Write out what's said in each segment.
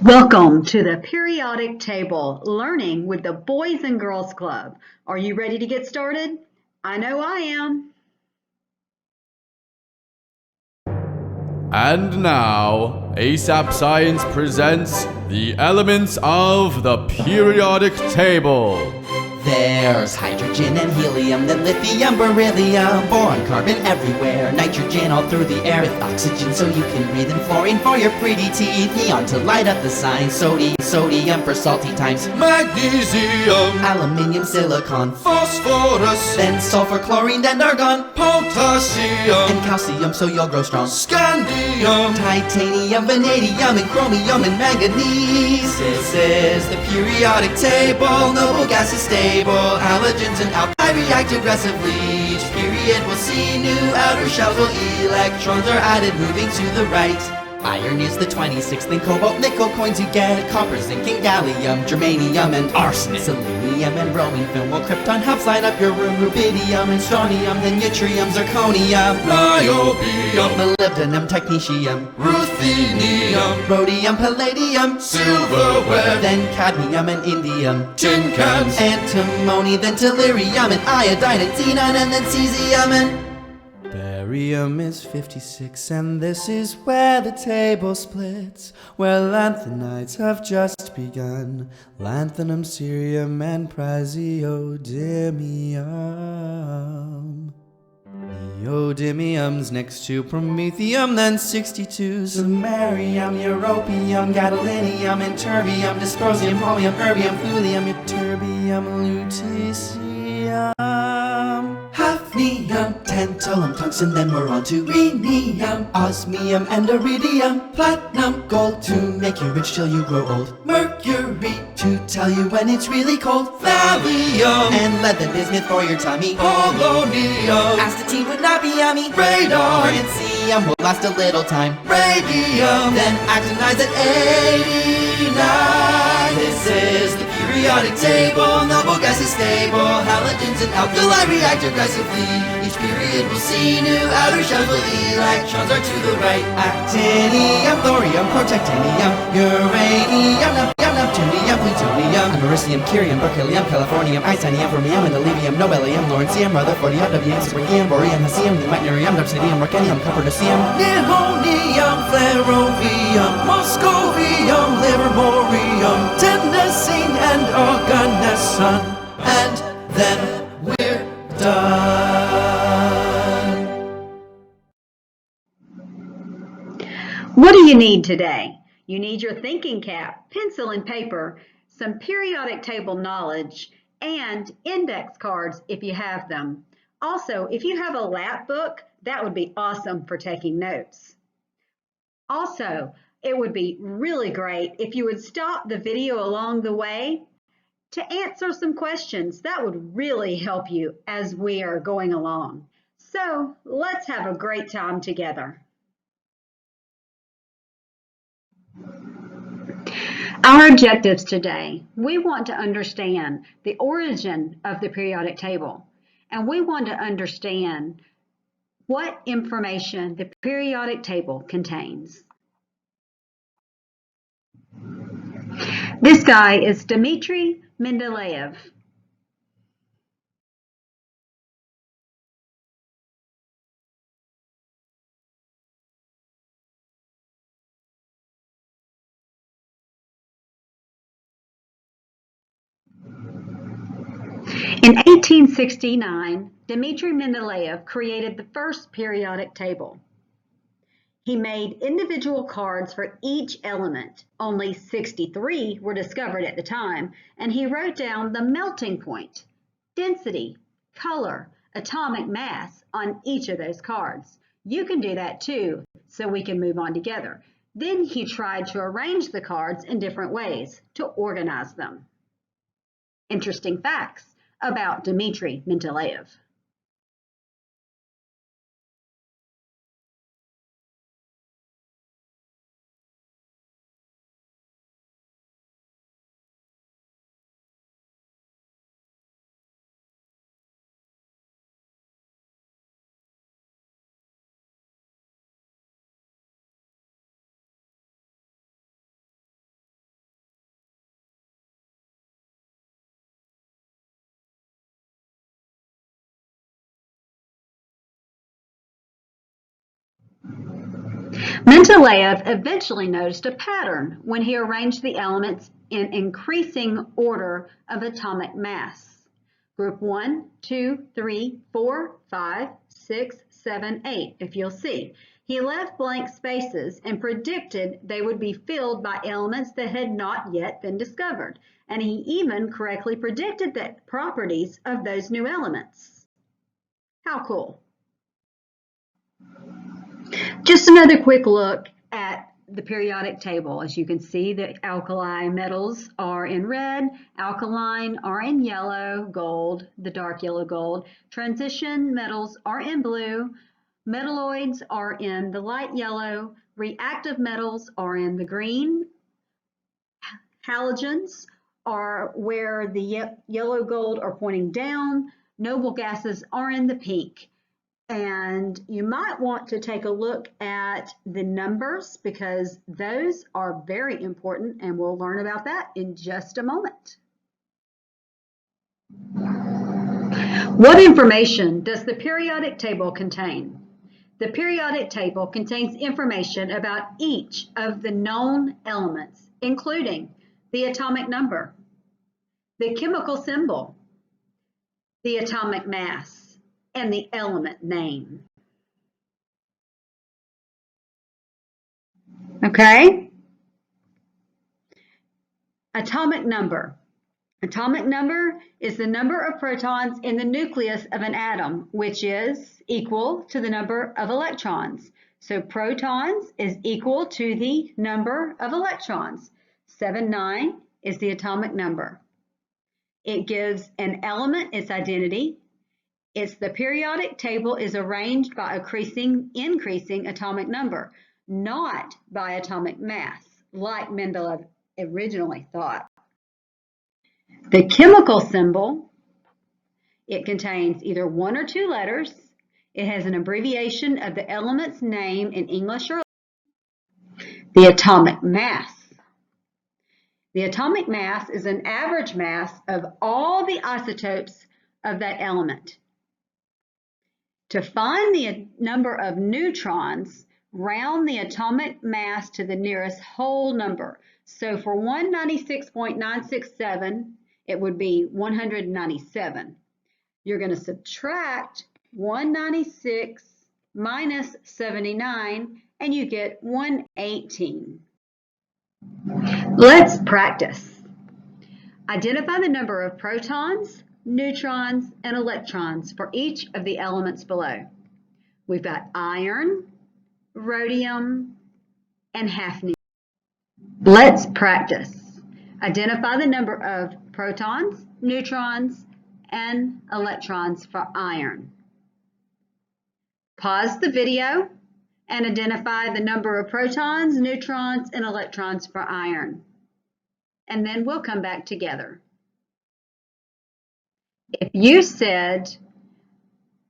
Welcome to the Periodic Table, Learning with the Boys and Girls Club. Are you ready to get started? I know I am. And now, ASAP Science presents the elements of the periodic table. There's hydrogen and helium, then lithium, beryllium, boron, carbon everywhere, nitrogen all through the air with oxygen so you can breathe, and fluorine for your pretty teeth, neon to light up the sign, sodium for salty times, Magnesium, aluminium, silicon, phosphorus, then sulfur, chlorine, and argon, potassium, and calcium so you'll grow strong, scandium, titanium, vanadium, and chromium, and manganese. This is the periodic table, noble gases stable, halogens and alkyl react aggressively. Each period will see new outer shells while electrons are added, moving to the right. Iron is the 26th, then cobalt, nickel coins you get, copper, zinc, and gallium, germanium, and arsenic, selenium, and bromine film, while krypton helps light up your room, rubidium, and strontium, then yttrium, zirconium, niobium, molybdenum, technetium, ruthenium, rhodium, palladium, silverware, then cadmium and indium, tin cans, antimony, then tellurium, and iodine, and xenon, and then cesium, and barium is 56, and this is where the table splits, where lanthanides have just begun, lanthanum, cerium, and praseodymium. Neodymium's next to promethium, then 62, samarium, europium, gadolinium, and terbium, dysprosium, holmium, erbium, thulium, ytterbium, lutetium, hafnium, tantalum, tungsten, then we're on to rhenium, osmium, and iridium, platinum, gold to make you rich till you grow old, mercury to tell you when it's really cold, thallium, and lead, then bismuth for your tummy, polonium, astatine would not be yummy, radon, francium will last a little time, radium, then actinides at 89. This is the periodic table, noble gases stable, halogens and alkali react aggressively. Each period will see new outer shells while electrons are to the right. Actinium, thorium, protactinium, uranium, neptunium, plutonium, americium, curium, berkelium, californium, isonium, fermium, and olivinium, nobelium, lawrencium, rutherfordium, wm, sprigium, boreum, hesium, meitnerium, dubsidium, mercenium, copernicium, nihonium, flerovium, moscovium, livermorium, tennessine, and organesson, and then we're done. What do you need today? You need your thinking cap, pencil and paper, some periodic table knowledge, and index cards if you have them. Also, if you have a lap book, that would be awesome for taking notes. Also, it would be really great if you would stop the video along the way to answer some questions. That would really help you as we are going along. So let's have a great time together. Our objectives today, we want to understand the origin of the periodic table, and we want to understand what information the periodic table contains. This guy is Dmitry Mendeleev. In 1869, Dmitry Mendeleev created the first periodic table. He made individual cards for each element. Only 63 were discovered at the time, and he wrote down the melting point, density, color, atomic mass on each of those cards. You can do that too, so we can move on together. Then he tried to arrange the cards in different ways to organize them. Interesting facts about Dmitry Mendeleev. Mendeleev eventually noticed a pattern when he arranged the elements in increasing order of atomic mass. Group 1, 2, 3, 4, 5, 6, 7, 8, if you'll see. He left blank spaces and predicted they would be filled by elements that had not yet been discovered. And he even correctly predicted the properties of those new elements. How cool. Just another quick look at the periodic table. As you can see, the alkali metals are in red, alkaline are in yellow, gold, the dark yellow gold. Transition metals are in blue, metalloids are in the light yellow, reactive metals are in the green, halogens are where the yellow gold are pointing down, noble gases are in the pink. And you might want to take a look at the numbers because those are very important, and we'll learn about that in just a moment. What information does the periodic table contain? The periodic table contains information about each of the known elements, including the atomic number, the chemical symbol, the atomic mass, and the element name. Okay? Atomic number. Atomic number is the number of protons in the nucleus of an atom, which is equal to the number of electrons. So protons is equal to the number of electrons. 79 is the atomic number. It gives an element its identity. The periodic table is arranged by increasing atomic number, not by atomic mass, like Mendeleev originally thought. The chemical symbol, it contains either one or two letters. It has an abbreviation of the element's name in English or the atomic mass. The atomic mass is an average mass of all the isotopes of that element. To find the number of neutrons, round the atomic mass to the nearest whole number. So for 196.967, it would be 197. You're going to subtract 196 minus 79, and you get 118. Let's practice. Identify the number of protons, neutrons, and electrons for each of the elements below. We've got iron, rhodium, and hafnium. Let's practice. Identify the number of protons, neutrons, and electrons for iron. Pause the video and identify the number of protons, neutrons, and electrons for iron. And then we'll come back together. If you said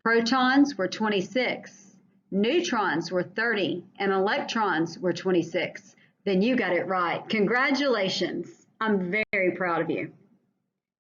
protons were 26, neutrons were 30, and electrons were 26, then you got it right. Congratulations. I'm very proud of you.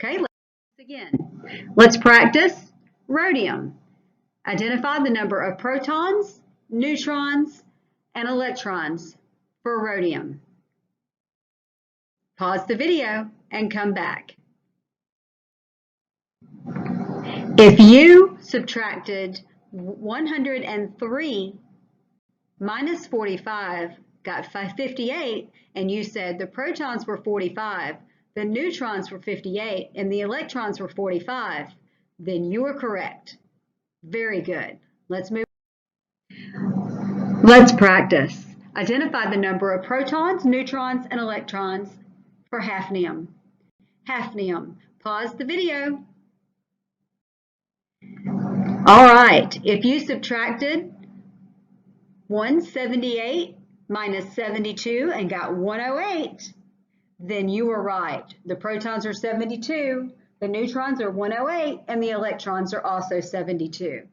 Okay, let's again. Let's practice rhodium. Identify the number of protons, neutrons, and electrons for rhodium. Pause the video and come back. If you subtracted 103 minus 45, got 58, and you said the protons were 45, the neutrons were 58, and the electrons were 45, then you are correct. Very good. Let's move. Let's practice. Identify the number of protons, neutrons, and electrons for hafnium. Hafnium. Pause the video. All right, if you subtracted 178 minus 72 and got 108, then you were right. The protons are 72, the neutrons are 108, and the electrons are also 72.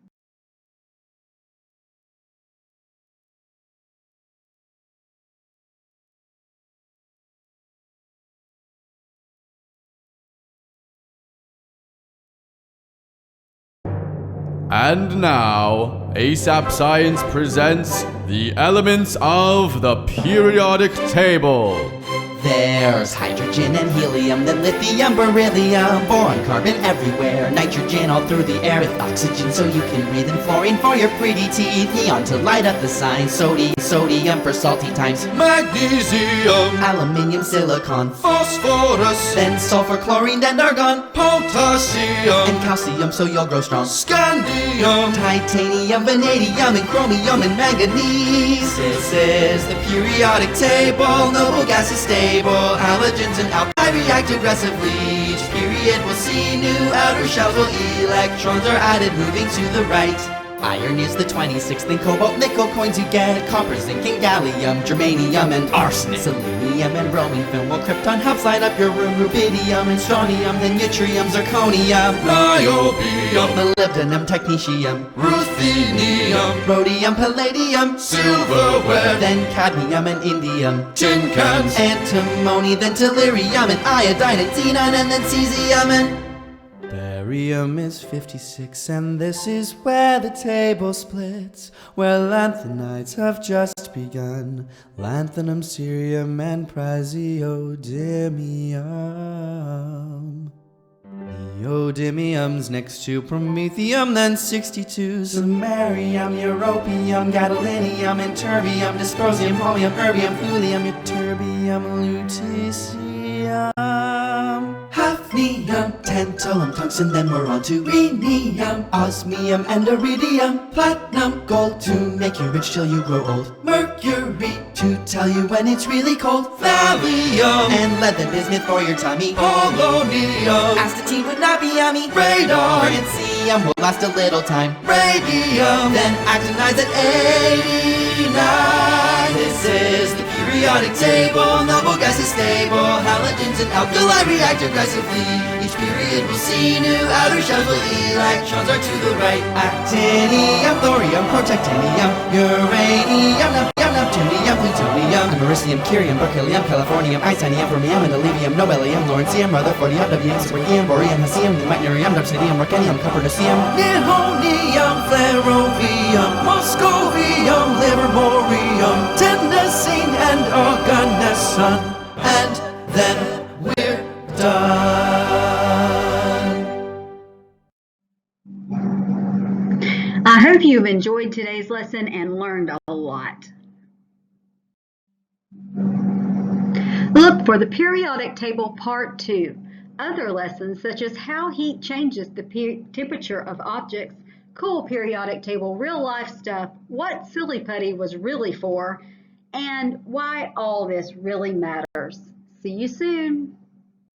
And now, ASAP Science presents The elements of the periodic table. There's hydrogen and helium, then lithium, beryllium, boron, carbon everywhere, nitrogen all through the air with oxygen so you can breathe, and fluorine for your pretty teeth, neon to light up the sign, sodium for salty times, Magnesium, aluminium, silicon, phosphorus, then sulfur, chlorine, and argon, potassium, and calcium so you'll grow strong, scandium, titanium, vanadium, and chromium, and manganese. This is the periodic table, noble gases stable, halogens and alkyl react aggressively. Each period will see new outer shells while electrons are added, moving to the right. Iron is the 26th, and cobalt, nickel coins you get, copper, zinc, and gallium, germanium, and arsenic, selenium, and bromine film, while krypton helps light up your room, rubidium, and strontium, then yttrium, zirconium, niobium, molybdenum, technetium, ruthenium, rhodium, palladium, silverware, then cadmium and indium, tin cans, antimony, then tellurium, and iodine, and xenon, and then cesium, and barium is 56, and this is where the table splits, where lanthanides have just begun, lanthanum, cerium, and praseodymium. Neodymium's next to promethium, then 62, samarium, europium, gadolinium, and terbium, dysprosium, holmium, erbium, thulium, ytterbium, lutetium, hafnium, tantalum, tungsten, then we're on to rhenium, osmium, and iridium, platinum, gold to make you rich till you grow old, mercury to tell you when it's really cold, thallium, and lead, the bismuth for your tummy, polonium, astatine would not be yummy, radon, francium will last a little time, radium, then actinides at 89. This is the periodic table, noble gases stable, halogens and alkali react aggressively. Each period will see new outer shells while electrons are to the right. Actinium, thorium, protactinium, uranium, neptunium, plutonium, americium, curium, berkelium, californium, isonium, fermium, indolium, nobelium, lawrencium, rutherfordium, wm, sprigium, boreum, hesium, pneumatium, dubsidium, rucanium, copernicium, nihonium, flerovium, moscovium, livermorium, tennessine, and organesson, and then we're done. I hope you've enjoyed today's lesson and learned a lot. Look for the periodic table part 2. Other lessons such as how heat changes the temperature of objects, cool periodic table, real life stuff, what silly putty was really for, and why all this really matters. See you soon.